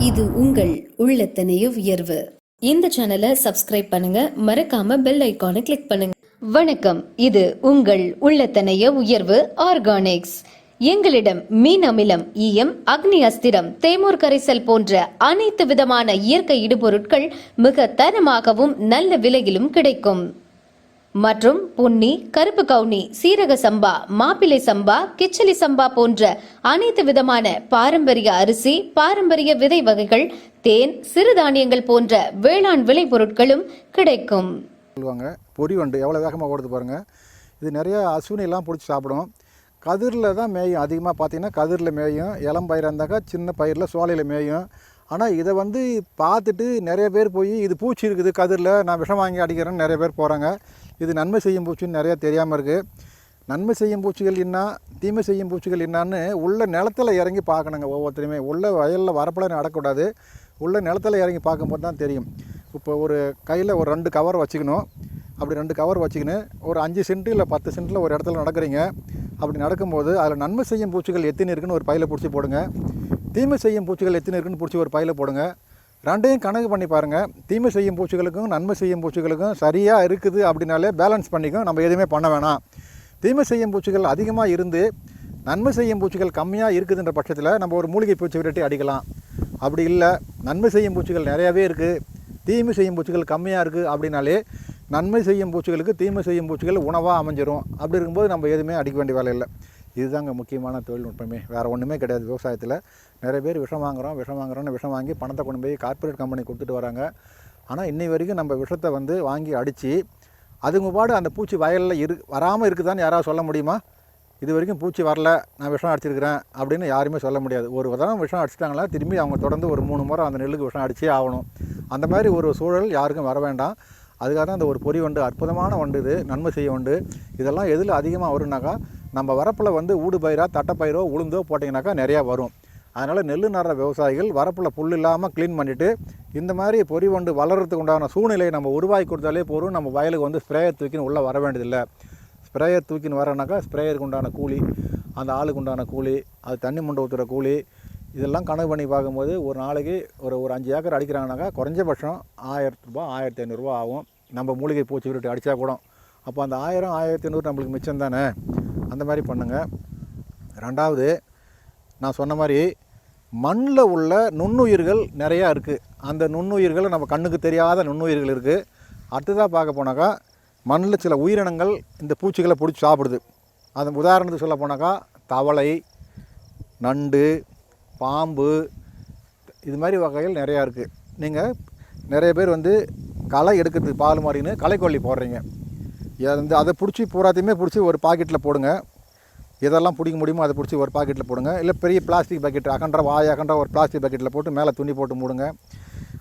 இது உங்கள் உள்ளத்தனைய உயர்வு. இந்த சேனலை சப்ஸ்கிரைப் பண்ணுங்க, மறக்காம பெல் ஐகானை கிளிக் பண்ணுங்க. வணக்கம், இது உங்கள் உள்ளத்தனைய உயர்வு ஆர்கானிக்ஸ். எங்களிடம் மீன் அமிலம், ஈயம், அக்னி அஸ்திரம், தேமூர் கரைசல் போன்ற அனைத்து விதமான இயற்கை இடுபொருட்கள் மிக தரமாகவும் நல்ல விலையிலும் கிடைக்கும். மற்றும் பொன்னி, கருப்பு கவுனி, சீரக சம்பா, மாப்பிள்ளை சம்பா, கிச்சலி சம்பா போன்ற அனைத்து விதமான பாரம்பரிய அரிசி, பாரம்பரிய விதை வகைகள், தேன், சிறுதானியங்கள் போன்ற வேளாண் விளை பொருட்களும் கிடைக்கும். சொல்லுவாங்க பொறி வண்டு எவ்வளோ வேகமாக ஓடுது பாருங்கள். இது நிறைய அசுவினையெல்லாம் பிடிச்சி சாப்பிடும். கதிரில் தான் மேயும். அதிகமாக பார்த்தீங்கன்னா கதிரில் மேயும். இளம் பயிர் இருந்தாக்கா சின்ன பயிரில் சோலையில் மேயும். ஆனால் இதை பார்த்துட்டு நிறைய பேர் போய் இது பூச்சி இருக்குது கதிரில், நான் விஷம் வாங்கி அடிக்கிறேன்னு நிறைய பேர் போகிறாங்க. இது நன்மை செய்யும் பூச்சின்னு நிறையா தெரியாமல் இருக்குது. நன்மை செய்யும் பூச்சிகள் என்ன, தீமை செய்யும் பூச்சிகள் என்னான்னு உள்ள நிலத்தில் இறங்கி பார்க்கணுங்க. ஒவ்வொருத்தரையுமே உள்ள வயலில் வரப்பில் நடக்கூடாது. உள்ள நிலத்தில் இறங்கி பார்க்கும்போது தான் தெரியும். இப்போ ஒரு கையில் ஒரு 2 கவர் வச்சுக்கணும். அப்படி 2 கவர் வச்சுக்கின்னு ஒரு 5 சென்ட்டு இல்லை 10 சென்ட்டில் ஒரு இடத்துல நடக்கிறீங்க. அப்படி நடக்கும்போது அதில் நன்மை செய்யும் பூச்சிகள் எத்தனை இருக்குன்னு ஒரு பையில் பிடிச்சி போடுங்க. தீமை செய்யும் பூச்சிகள் எத்தனை இருக்குன்னு பிடிச்சி ஒரு பையில் போடுங்க. ரெண்டையும் கணக்கு பண்ணி பாருங்கள். தீமை செய்யும் பூச்சிகளுக்கும் நன்மை செய்யும் பூச்சிகளுக்கும் சரியாக இருக்குது அப்படின்னாலே பேலன்ஸ் பண்ணிக்கும். நம்ம எதுவுமே பண்ண வேணாம். தீமை செய்யும் பூச்சிகள் அதிகமாக இருந்து நன்மை செய்யும் பூச்சிகள் கம்மியாக இருக்குதுன்ற பட்சத்தில் நம்ம ஒரு மூலிகை பூச்சி விரட்டி அடிக்கலாம். அப்படி இல்லை, நன்மை செய்யும் பூச்சிகள் நிறையாவே இருக்குது, தீமை செய்யும் பூச்சிகள் கம்மியாக இருக்குது அப்படின்னாலே நன்மை செய்யும் பூச்சிகளுக்கு தீமை செய்யும் பூச்சிகள் உணவாக அமைஞ்சிரும். அப்படி இருக்கும்போது நம்ம எதுவுமே அடிக்க வேண்டிய வேலை இல்லை. இதுதாங்க முக்கியமான தொழில்நுட்பமே, வேறு ஒன்றுமே கிடையாது. விவசாயத்தில் நிறைய பேர் விஷம் வாங்குறோன்னு விஷம் வாங்கி பணத்தை கொண்டு போய் கார்ப்பரேட் கம்பெனி கொடுத்துட்டு வராங்க. ஆனால் இன்னை வரைக்கும் நம்ம விஷத்தை வாங்கி அடித்து அதுங்க பாடு அந்த பூச்சி வயலில் வராமல் இருக்குதான்னு யாராவது சொல்ல முடியுமா? இது வரைக்கும் பூச்சி வரல, நான் விஷம் அடிச்சிருக்கிறேன் அப்படின்னு யாருமே சொல்ல முடியாது. ஒரு தடவை விஷம் அடிச்சிட்டாங்களா திரும்பி அவங்க தொடர்ந்து ஒரு 3 முறை அந்த நெல்லுக்கு விஷம் அடிச்சே ஆகணும். அந்த மாதிரி ஒரு சூழல் யாருக்கும் வர வேண்டாம். அதுக்காக தான் அந்த ஒரு பொறி வண்டு, அற்புதமான வண்டு இது, நன்மை செய்ய வண்டு. இதெல்லாம் எதில் அதிகமாக வரும்னாக்கா நம்ம வரப்பில் ஊடு பயிரோ தட்டைப்பயிரோ உளுந்தோ போட்டிங்கனாக்கா நிறையா வரும். அதனால் நெல் நடுற விவசாயிகள் வரப்பில் புல் இல்லாமல் க்ளீன் பண்ணிவிட்டு இந்த மாதிரி பொறி வண்டு வளர்கிறதுக்கு உண்டான சூழ்நிலையை நம்ம உருவாக்கி கொடுத்தாலே போதும். நம்ம வயலுக்கு ஸ்ப்ரேயர் தூக்கின்னு உள்ளே வர வேண்டியதில்லை. ஸ்ப்ரேயர் தூக்கின்னு வரனாக்கா ஸ்ப்ரேயருக்கு உண்டான கூலி, அந்த ஆளுக்கு உண்டான கூலி, அது தண்ணி முண்டை ஊற்றுற கூலி, இதெல்லாம் கணக்கு பண்ணி பார்க்கும்போது ஒரு நாளைக்கு ஒரு 5 ஏக்கர் அடிக்கிறாங்கனாக்கா குறைஞ்சபட்சம் 1000 ரூபா 1500 ரூபா ஆகும். நம்ம மூலிகை பூச்சி விரட்டி அடித்தா கூட அப்போ அந்த 1000 1500 நம்மளுக்கு மிச்சம் தானே. அந்த மாதிரி பண்ணுங்கள். ரெண்டாவது, நான் சொன்ன மாதிரி மண்ணில் உள்ள நுண்ணுயிர்கள் நிறையா இருக்குது. அந்த நுண்ணுயிர்கள் நம்ம கண்ணுக்கு தெரியாத நுண்ணுயிர்கள் இருக்குது. அடுத்ததாக பார்க்க போனாக்கா மண்ணில் சில உயிரினங்கள் இந்த பூச்சிகளை பிடிச்சி சாப்பிடுது. அது உதாரணத்துக்கு சொல்ல போனாக்கா தவளை, நண்டு, பாம்பு, இது மாதிரி வகைகள் நிறையா இருக்குது. நீங்கள் நிறைய பேர் களை எடுக்கிறதுக்கு பால் மாதிரின்னு களைக்கொல்லி போடுறீங்க. அதை பிடிச்சி பூராத்தையுமே பிடிச்சி ஒரு பாக்கெட்டில் போடுங்க. எதெல்லாம் பிடிக்க முடியுமோ அதை பிடிச்சி ஒரு பாக்கெட்டில் போடுங்க. இல்லை பெரிய பிளாஸ்டிக் பாக்கெட் அகன்ற ஒரு பிளாஸ்டிக் பாக்கெட்டில் போட்டு மேலே துணி போட்டு மூடுங்க.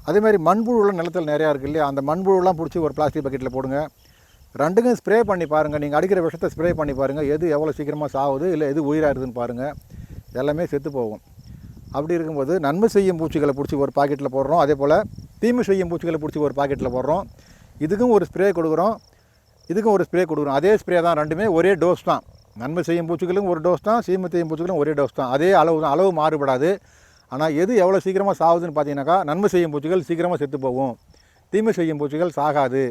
அதேமாதிரி மண்புழுலாம் நிலத்தில் நிறையா இருக்குது இல்லையா, அந்த மண்புழுலாம் பிடிச்சி ஒரு பிளாஸ்டிக் பாக்கெட்டில் போடுங்க. ரெண்டுக்கும் ஸ்ப்ரே பண்ணி பாருங்கள். நீங்கள் அடிக்கிற விஷத்தை ஸ்ப்ரே பண்ணி பாருங்கள். எது எவ்வளோ சீக்கிரமாக சாகுது, இல்லை எது உயிராகுதுன்னு பாருங்கள். எல்லாமே செத்து போகும். அப்படி இருக்கும்போது நன்மை செய்யும் பூச்சிகளை பிடிச்சி ஒரு பாக்கெட்டில் போடுறோம். அதே போல் தீமை செய்யும் பூச்சிகளை பிடிச்சி ஒரு பாக்கெட்டில் போடுறோம். இதுக்கும் ஒரு ஸ்ப்ரே கொடுக்குறோம், இதுக்கும் ஒரு ஸ்ப்ரே கொடுக்குறோம். அதே ஸ்ப்ரே தான், ரெண்டுமே ஒரே டோஸ் தான். நன்மை செய்யும் பூச்சிகளும் ஒரு டோஸ் தான், தீமை செய்யும் பூச்சிகளும் ஒரே டோஸ் தான். அதே அளவு தான், அளவு மாறுபடாது. ஆனால் எது எவ்வளோ சீக்கிரமாக சாகுதுன்னு பார்த்தீங்கன்னாக்கா நன்மை செய்யும் பூச்சிகள் சீக்கிரமாக செத்து போகும், தீமை செய்யும் பூச்சிகள் சாகாது.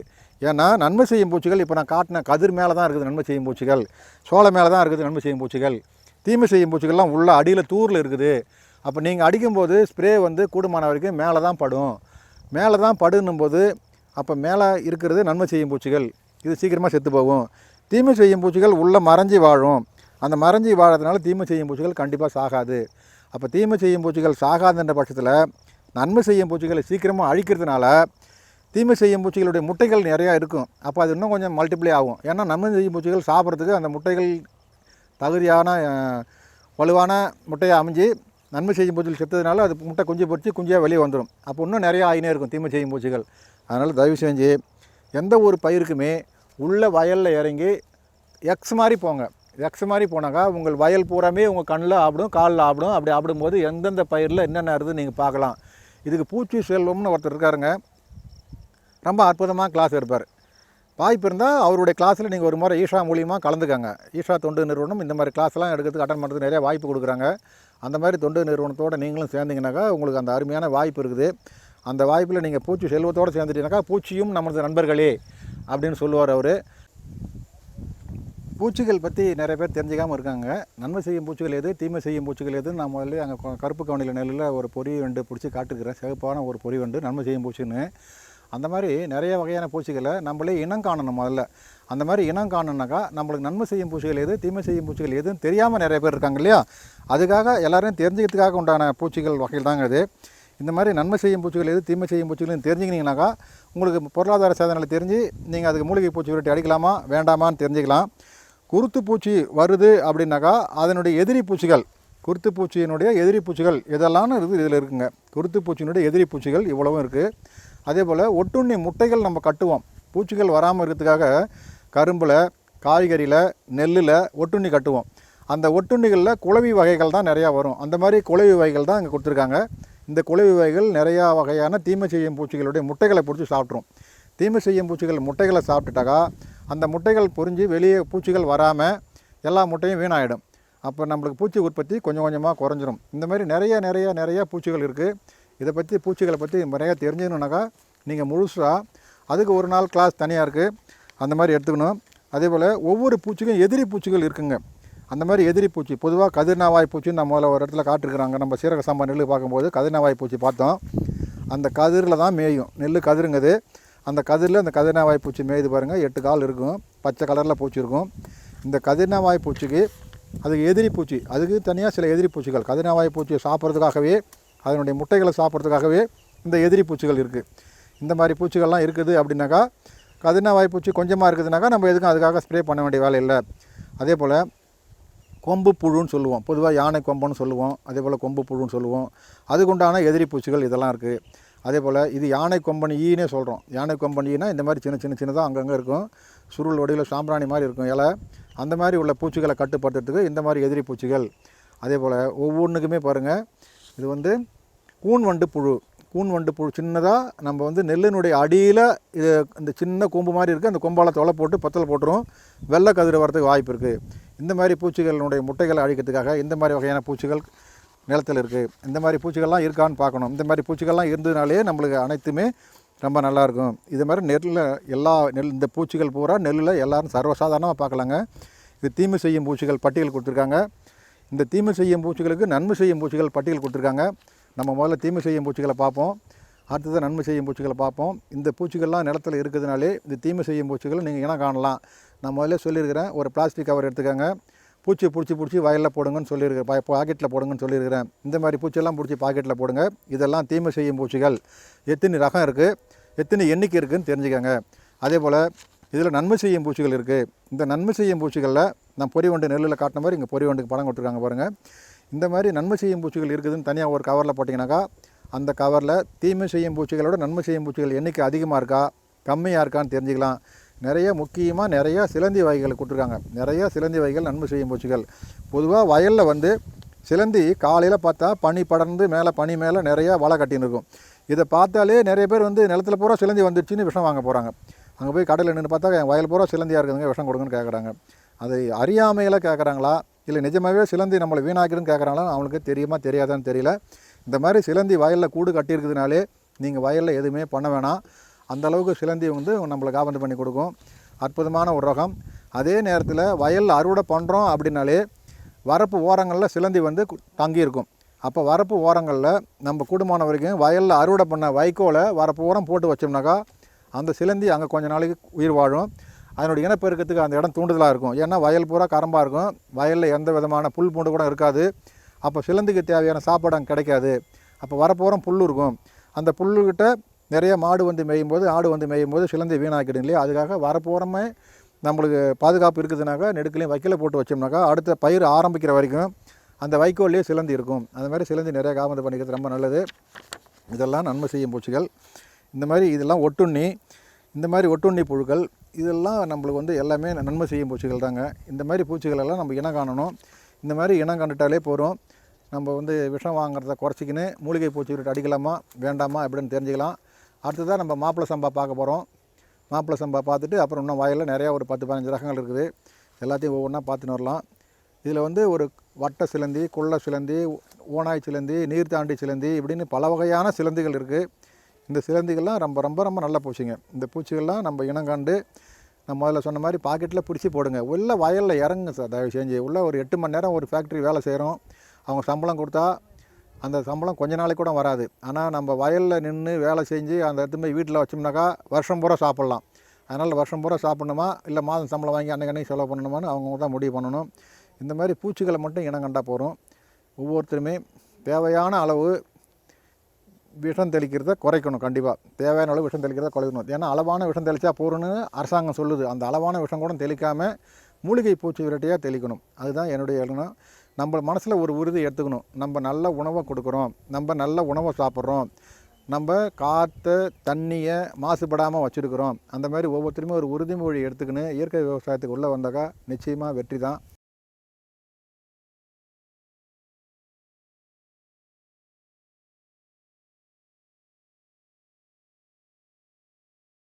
ஏன்னா நன்மை செய்யும் பூச்சிகள் இப்போ நான் காட்டின கதிர் மேலே தான் இருக்குது நன்மை செய்யும் பூச்சிகள், சோளை மேலே தான் இருக்குது நன்மை செய்யும் பூச்சிகள். தீமை செய்யும் பூச்சிகள்லாம் உள்ள அடியில் தூரில் இருக்குது. அப்போ நீங்கள் அடிக்கும்போது ஸ்ப்ரே கூடுமான வரைக்கும் மேலே தான் படும். மேலே தான் படுன்னும்போது அப்போ மேலே இருக்கிறது நன்மை செய்யும் பூச்சிகள், இது சீக்கிரமாக செத்து போகும். தீமை செய்யும் பூச்சிகள் உள்ளே மறைஞ்சி வாழும். அந்த மறைஞ்சி வாழறதுனால தீமை செய்யும் பூச்சிகள் கண்டிப்பாக சாகாது. அப்போ தீமை செய்யும் பூச்சிகள் சாகாதுன்ற பட்சத்தில் நன்மை செய்யும் பூச்சிகளை சீக்கிரமாக அழிக்கிறதுனால தீமை செய்யும் பூச்சிகளுடைய முட்டைகள் நிறையா இருக்கும். அப்போ அது இன்னும் கொஞ்சம் மல்டிப்ளை ஆகும். ஏன்னா நன்மை செய்யும் பூச்சிகள் சாப்பிட்றதுக்கு அந்த முட்டைகள் தகுதியான வலுவான முட்டையை அமைஞ்சு நன்மை செய்யும் பூச்சிகள் செத்ததுனால அது முட்டை குஞ்சு பொறிச்சு குஞ்சியாக வெளியே வந்துடும். அப்போ இன்னும் நிறையா ஆகினே இருக்கும் தீமை செய்யும் பூச்சிகள். அதனால் தயவு செஞ்சு எந்த ஒரு பயிருக்குமே உள்ள வயலில் இறங்கி எக்ஸ் மாதிரி போங்க. எக்ஸ் மாதிரி போனாக்கா உங்கள் வயல் பூராமே உங்கள் கண்ணில் ஆப்பிடும், காலில் ஆப்பிடும். அப்படி ஆப்பிடும்போது எந்தெந்த பயிரில் என்னென்ன இருக்குதுன்னு நீங்கள் பார்க்கலாம். இதுக்கு பூச்சி செல்வம்னு ஒருத்தர் இருக்காருங்க, ரொம்ப அற்புதமாக கிளாஸ் எடுப்பார். வாய்ப்பு இருந்தால் அவருடைய கிளாஸில் நீங்கள் ஒரு முறை ஈஷா மூலியமாக கலந்துக்கங்க. ஈஷா தொண்டு நிறுவனம் இந்த மாதிரி கிளாஸ்லாம் எடுக்கிறதுக்கு அட்டன் பண்ணுறதுக்கு நிறையா வாய்ப்பு கொடுக்குறாங்க. அந்த மாதிரி தொண்டு நிறுவனத்தோடு நீங்களும் சேர்ந்தீங்கன்னாக்கா உங்களுக்கு அந்த அருமையான வாய்ப்பு இருக்குது. அந்த வாய்ப்பில் நீங்கள் பூச்சி செல்வத்தோடு சேர்ந்துட்டீங்கன்னாக்கா பூச்சியும் நமது நண்பர்களே அப்படின்னு சொல்லுவார் அவர். பூச்சிகள் பற்றி நிறைய பேர் தெரிஞ்சிக்காமல் இருக்காங்க. நன்மை செய்யும் பூச்சிகள் எது, தீமை செய்யும் பூச்சிகள் எது. நான் முதல்ல அங்கே கருப்பு கவனியில் நெல்லில் ஒரு பொறி வண்டு பிடிச்சி காட்டுக்கிறேன். சிவப்பான ஒரு பொறி வண்டு நன்மை செய்யும் பூச்சின்னு. அந்த மாதிரி நிறைய வகையான பூச்சிகளை நம்மளே இனம் காணணும். முதல்ல அந்த மாதிரி இனம் காணணுனாக்கா நம்மளுக்கு நன்மை செய்யும் பூச்சிகள் எது, தீமை செய்யும் பூச்சிகள் எதுன்னு தெரியாமல் நிறைய பேர் இருக்காங்க இல்லையா. அதுக்காக எல்லோரும் தெரிஞ்சுக்கிறதுக்காக உண்டான பூச்சிகள் வகையில் தாங்க இது. இந்த மாதிரி நன்மை செய்யும் பூச்சிகள் எது, தீமை செய்யும் பூச்சிகள்னு தெரிஞ்சுக்கினீங்கனாக்கா உங்களுக்கு பொருளாதார சாதனைகளை தெரிஞ்சு நீங்கள் அதுக்கு மூலிகை பூச்சி விரட்டி அடிக்கலாமா வேண்டாமான்னு தெரிஞ்சுக்கலாம். குருத்து பூச்சி வருது அப்படின்னாக்கா அதனுடைய எதிரி பூச்சிகள், குருத்து பூச்சியினுடைய எதிரி பூச்சிகள் இதெல்லாம் இதில் இருக்குங்க. குருத்து பூச்சியினுடைய எதிரி பூச்சிகள் இவ்வளவும் இருக்குது. அதே போல் ஒட்டுண்ணி முட்டைகள் நம்ம கட்டுவோம். பூச்சிகள் வராமல் இருக்கிறதுக்காக கரும்பில், காய்கறியில், நெல்லில் ஒட்டுண்ணி கட்டுவோம். அந்த ஒட்டுண்ணிகளில் குளவி வகைகள் தான் நிறையா வரும். அந்த மாதிரி குளவி வகைகள் தான் இங்கே கொடுத்துருக்காங்க. இந்த குளவி வகைகள் நிறையா வகையான தீமை செய்யும் பூச்சிகளுடைய முட்டைகளை பிடிச்சி சாப்பிட்ரும். தீமை செய்யும் பூச்சிகள் முட்டைகளை சாப்பிட்டுட்டாக்கா அந்த முட்டைகள் பொரிஞ்சு வெளியே பூச்சிகள் வராமல் எல்லா முட்டையும் வீணாயிடும். அப்போ நம்மளுக்கு பூச்சி உற்பத்தி கொஞ்சம் கொஞ்சமாக குறைஞ்சிரும். இந்த மாதிரி நிறைய பூச்சிகள் இருக்குது. இதை பற்றி பூச்சிகளை பற்றி நிறையா தெரிஞ்சுக்கணுன்னாக்கா நீங்கள் முழுசாக அதுக்கு ஒரு நாள் கிளாஸ் தனியாக இருக்குது, அந்த மாதிரி எடுத்துக்கணும். அதே போல் ஒவ்வொரு பூச்சிக்கும் எதிரி பூச்சிகள் இருக்குங்க. அந்த மாதிரி எதிரி பூச்சி பொதுவாக கதிர்நாவாய் பூச்சின்னு நம்ம முதல்ல ஒரு இடத்துல காட்டிருக்கிறாங்க. நம்ம சீரக சம்பா நெல் பார்க்கும்போது கதிர்நாவாய் பூச்சி பார்த்தோம். அந்த கதிரில் தான் மேயும். நெல் கதிருங்குது. அந்த கதிரில் அந்த கதிர்நாவாய் பூச்சி மேயுது பாருங்கள். 8 கால் இருக்கும், பச்சை கலரில் பூச்சி இருக்கும். இந்த கதிர்நாவாய் பூச்சிக்கு அதுக்கு எதிரி பூச்சி, அதுக்கு தனியாக சில எதிரி பூச்சிகள். கதிர்நாவாய் பூச்சியை சாப்பிட்றதுக்காகவே, அதனுடைய முட்டைகளை சாப்பிட்றதுக்காகவே இந்த எதிரி பூச்சிகள் இருக்குது. இந்த மாதிரி பூச்சிகள்லாம் இருக்குது அப்படின்னாக்கா, கதிர்நாவாய் பூச்சி கொஞ்சமாக இருக்குதுனாக்கா நம்ம எதுக்கும் அதுக்காக ஸ்ப்ரே பண்ண வேண்டிய வேலை இல்லை. அதே போல் கொம்பு புழுன்னு சொல்லுவோம். பொதுவாக யானை கொம்புன்னு சொல்லுவோம். அதே போல் கொம்பு புழுன்னு சொல்லுவோம். அதுக்குண்டான எதிரி பூச்சிகள் இதெல்லாம் இருக்குது. அதே போல் இது யானை கொம்பன் ஈனே சொல்கிறோம். யானை கொம்பன் ஈனா இந்த மாதிரி சின்னதாக அங்கங்கே இருக்கும். சுருள் வடிவில் சாம்பிராணி மாதிரி இருக்கும் இலை. அந்த மாதிரி உள்ள பூச்சிகளை கட்டுப்படுத்துறதுக்கு இந்த மாதிரி எதிரி பூச்சிகள். அதே போல் ஒவ்வொன்றுக்குமே பாருங்கள், இது வந்து கூன் வண்டு புழு. கூன் வண்டு புழு சின்னதாக நம்ம வந்து நெல்லினுடைய அடியில் இது இந்த சின்ன கொம்பு மாதிரி இருக்குது. அந்த கொம்பால் தொலை போட்டு பத்தல் போட்டுரும். வெள்ளை கதிர் வரதுக்கு வாய்ப்பு இருக்குது. இந்த மாதிரி பூச்சிகளுடைய முட்டைகளை அழிக்கிறதுக்காக இந்த மாதிரி வகையான பூச்சிகள் நிலத்தில் இருக்குது. இந்த மாதிரி பூச்சிகள்லாம் இருக்கான்னு பார்க்கணும். இந்த மாதிரி பூச்சிகள்லாம் இருந்ததுனாலே நம்மளுக்கு அனைத்துமே ரொம்ப நல்லாயிருக்கும். இது மாதிரி நெல்லில் இந்த பூச்சிகள் பூரா நெல்லில் எல்லோரும் சர்வசாதாரணமாக பார்க்கலாங்க. இது தீமை செய்யும் பூச்சிகள் பட்டியல் கொடுத்துருக்காங்க. இந்த தீமை செய்யும் பூச்சிகளுக்கு நன்மை செய்யும் பூச்சிகள் பட்டியல் கொடுத்துருக்காங்க. நம்ம முதல்ல தீமை செய்யும் பூச்சிகளை பார்ப்போம், அடுத்தது நன்மை செய்யும் பூச்சிகளை பார்ப்போம். இந்த பூச்சிகள்லாம் நிலத்தில் இருக்குதுனாலே இந்த தீமை செய்யும் பூச்சிகள் நீங்கள் இனம் காணலாம். நான் முதல்ல சொல்லியிருக்கிறேன், ஒரு பிளாஸ்டிக் கவர் எடுத்துக்கோங்க, பூச்சி பிடிச்சி வயலில் போடுங்கன்னு சொல்லியிருக்கிறேன், பாக்கெட்டில் போடுங்கன்னு சொல்லியிருக்கிறேன். இந்த மாதிரி பூச்சியெல்லாம் பிடிச்சி பாக்கெட்டில் போடுங்க. இதெல்லாம் தீமை செய்யும் பூச்சிகள். எத்தனை ரகம் இருக்குது, எத்தனை எண்ணிக்கை இருக்குதுன்னு தெரிஞ்சுக்கோங்க. அதே போல் இதில் நன்மை செய்யும் பூச்சிகள் இருக்குது. இந்த நன்மை செய்யும் பூச்சிகளில் நான் பொறி வண்டு நெல்லில் காட்டின மாதிரி இங்கே பொறி வண்டுக்கு படம் கொடுத்துருக்காங்க பாருங்கள். இந்த மாதிரி நன்மை செய்யும் பூச்சிகள் இருக்குதுன்னு தனியாக ஒரு கவரில் போட்டிங்கனாக்கா அந்த கவரில் தீமை செய்யும் பூச்சிகளோட நன்மை செய்யும் பூச்சிகள் எண்ணிக்கை அதிகமாக இருக்கா கம்மியாக இருக்கான்னு தெரிஞ்சுக்கலாம். முக்கியமாக நிறையா சிலந்தி வகைகள் கொடுத்துருக்காங்க. நிறையா சிலந்தி வகைகள் நன்மை செய்யும் பூச்சிகள். பொதுவாக வயலில் வந்து சிலந்தி காலையில் பார்த்தா பனி படர்ந்து பனி மேலே நிறையா வலை கட்டின்னு இருக்கும். இதை பார்த்தாலே நிறைய பேர் வந்து நிலத்தில் பூரா சிலந்தி வந்துடுச்சுன்னு விஷம் வாங்க போகிறாங்க. அங்கே போய் கடையில் நின்று பார்த்தா என் வயல் பூரா சிலந்தியாக இருக்குதுங்க, விஷம் கொடுங்கன்னு கேட்குறாங்க. அது அறியாமையில் கேட்குறாங்களா இல்லை நிஜமாகவே சிலந்தி நம்மளை வீணாக்கிடுன்னு கேட்குறாங்களா அவங்களுக்கு தெரியாதான்னு தெரியல. இந்த மாதிரி சிலந்தி வயலில் கூடு கட்டியிருக்கிறதுனாலே நீங்கள் வயலில் எதுவுமே பண்ண வேணாம். அந்தளவுக்கு சிலந்தி வந்து நம்மளை காபந்து பண்ணி கொடுக்கும். அற்புதமான ஒரு ரகம். அதே நேரத்தில் வயலில் அறுவடை பண்ணுறோம் அப்படின்னாலே வரப்பு ஓரங்களில் சிலந்தி வந்து தங்கியிருக்கும். அப்போ வரப்பு ஓரங்களில் நம்ம கூடுமான வரைக்கும் வயலில் அறுவடை பண்ண வைக்கோலை வரப்பு ஓரம் போட்டு வச்சோம்னாக்கா அந்த சிலந்தி அங்கே கொஞ்சம் நாளைக்கு உயிர் வாழும். அதனுடைய இனப்பெருக்கத்துக்கு அந்த இடம் தூண்டுதலாக இருக்கும். ஏன்னா வயல் பூரா கரம்பாக இருக்கும், வயலில் எந்த விதமான புல் பூண்டு கூட இருக்காது. அப்போ சிலந்திக்கு தேவையான சாப்பாடு அங்கே கிடைக்காது. அப்போ வரப்போரம் புல் இருக்கும். அந்த புல்லுக்கிட்ட நிறைய மாடு வந்து மேயும்போது ஆடு வந்து மேயும்போது சிலந்தி வீணாக்கிடும் இல்லையா. அதுக்காக வரப்போரமே நம்மளுக்கு பாதுகாப்பு இருக்குதுனாக்கா நெடுக்கலையும் வைக்கல போட்டு வச்சோம்னாக்கா அடுத்த பயிர் ஆரம்பிக்கிற வரைக்கும் அந்த வைக்கோல்லையே சிலந்தி இருக்கும். அந்த மாதிரி சிலந்தி நிறைய காபந்து பண்ணிக்கிறது ரொம்ப நல்லது. இதெல்லாம் நன்மை செய்யும் பூச்சிகள். இந்த மாதிரி இதெல்லாம் ஒட்டுண்ணி, இந்த மாதிரி ஒட்டுண்ணி புழுக்கள் இதெல்லாம் நம்மளுக்கு வந்து எல்லாமே நன்மை செய்யும் பூச்சிகள் தாங்க. இந்த மாதிரி பூச்சிகளெல்லாம் நம்ம இனம் காணணும். இந்த மாதிரி இனம் கண்டுட்டாலே போகிறோம். நம்ம வந்து விஷம் வாங்குறத குறைச்சிக்கின்னு மூலிகை பூச்சிக்கிட்ட அடிக்கலாமா வேண்டாமா அப்படின்னு தெரிஞ்சுக்கலாம். அடுத்ததாக நம்ம மாப்பிளை சம்பா பார்க்க போகிறோம். மாப்பிளை சம்பா பார்த்துட்டு அப்புறம் இன்னும் வயலில் நிறையா ஒரு 10-15 ரகங்கள் இருக்குது. எல்லாத்தையும் ஒவ்வொன்றா பார்த்துன்னு வரலாம். இதில் வந்து ஒரு வட்ட சிலந்தி, குள்ள சிலந்தி, ஓனாய் சிலந்தி, நீர்த்தாண்டி சிலந்தி இப்படின்னு பல வகையான சிலந்திகள் இருக்குது. இந்த சிலந்திகள்லாம் ரொம்ப ரொம்ப ரொம்ப நல்ல பூச்சிங்க. இந்த பூச்சிகள்லாம் நம்ம இனங்கண்டு நம்ம முதல்ல சொன்ன மாதிரி பாக்கெட்டில் பிடிச்சி போடுங்க. உள்ள வயலில் இறங்குங்க சார், தயவு செஞ்சு. உள்ள ஒரு 8 மணி நேரம் ஒரு ஃபேக்ட்ரி வேலை செய்கிறோம். அவங்க சம்பளம் கொடுத்தா அந்த சம்பளம் கொஞ்ச நாளைக்கு கூட வராது. ஆனால் நம்ம வயலில் நின்று வேலை செஞ்சு அந்த எடுத்து போய் வீட்டில் வச்சோம்னாக்கா வருஷம் பூரா சாப்பிட்லாம். அதனால் வருஷம் பூரா சாப்பிட்ணுமா இல்லை மாதம் சம்பளம் வாங்கி அன்னைக்கு செலவு பண்ணணுமான்னு அவங்க தான் முடிவு பண்ணணும். இந்த மாதிரி பூச்சிகளை மட்டும் இனம் கண்டா போகிறோம். ஒவ்வொருத்தருமே தேவையான அளவு விஷம் தெளிக்கிறத குறைக்கணும். கண்டிப்பாக தேவையான அளவு விஷம் தெளிக்கிறத குறைக்கணும். ஏன்னா அளவான விஷம் தெளித்தா போகிறோன்னு அரசாங்கம் சொல்லுது. அந்த அளவான விஷம் கூட தெளிக்காமல் மூலிகை பூச்சி விரட்டியாக தெளிக்கணும். அதுதான் என்னுடைய எண்ணம். நம்ம மனசில் ஒரு உறுதி எடுத்துக்கணும். நம்ம நல்ல உணவை கொடுக்குறோம், நம்ம நல்ல உணவை சாப்பிட்றோம், நம்ம காற்று தண்ணியை மாசுபடாமல் வச்சுருக்கிறோம். அந்த மாதிரி ஒவ்வொருத்தருமே ஒரு உறுதிமொழி எடுத்துக்கின்னு இயற்கை விவசாயத்துக்கு உள்ளே வந்தாக்கா நிச்சயமாக வெற்றி தான்.